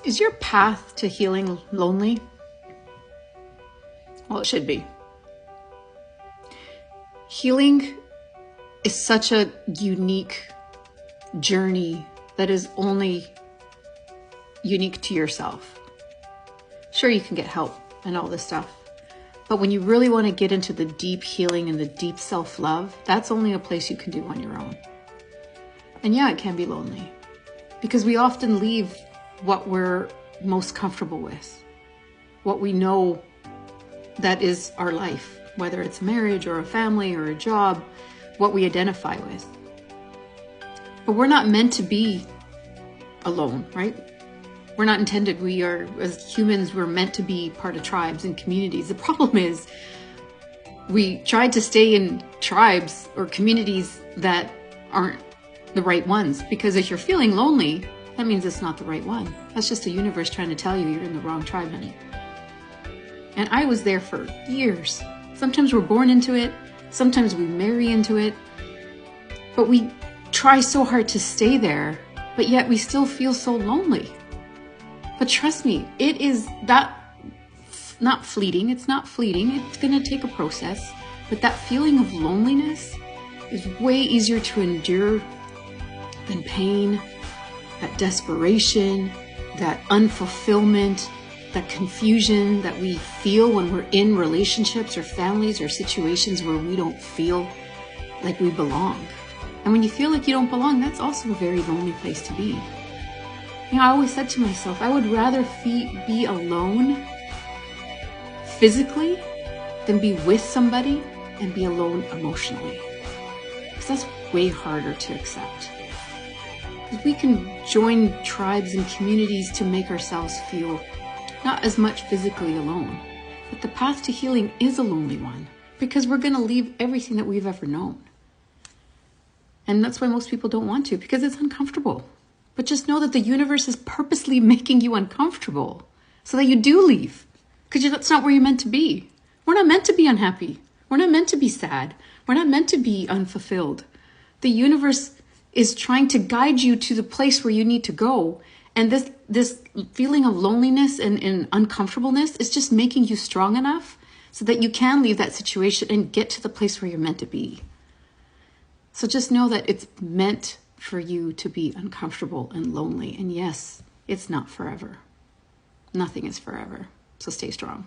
Is your path to healing lonely? Well, it should be. Healing is such a unique journey that is only unique to yourself. Sure, you can get help and all this stuff, but when you really want to get into the deep healing and the deep self-love, that's only a place you can do on your own. And yeah, it can be lonely because we often leave what we're most comfortable with, what we know that is our life, whether it's marriage or a family or a job, what we identify with. But we're not meant to be alone, right? We're not intended. We are, as humans, we're meant to be part of tribes and communities. The problem is we tried to stay in tribes or communities that aren't the right ones, because if you're feeling lonely, that means it's not the right one. That's just the universe trying to tell you you're in the wrong tribe, honey. And I was there for years. Sometimes we're born into it. Sometimes we marry into it. But we try so hard to stay there, but yet we still feel so lonely. But trust me, it is not fleeting. It's not fleeting. It's going to take a process. But that feeling of loneliness is way easier to endure than pain, that desperation, that unfulfillment, that confusion that we feel when we're in relationships or families or situations where we don't feel like we belong. And when you feel like you don't belong, that's also a very lonely place to be. You know, I always said to myself, I would rather be alone physically than be with somebody and be alone emotionally. Because that's way harder to accept. Because we can join tribes and communities to make ourselves feel not as much physically alone. But the path to healing is a lonely one, because we're going to leave everything that we've ever known. And that's why most people don't want to, because it's uncomfortable. But just know that the universe is purposely making you uncomfortable so that you do leave, because that's not where you're meant to be. We're not meant to be unhappy. We're not meant to be sad. We're not meant to be unfulfilled. The universe is trying to guide you to the place where you need to go. And this feeling of loneliness and uncomfortableness is just making you strong enough so that you can leave that situation and get to the place where you're meant to be. So just know that it's meant for you to be uncomfortable and lonely. And yes, it's not forever. Nothing is forever. So stay strong.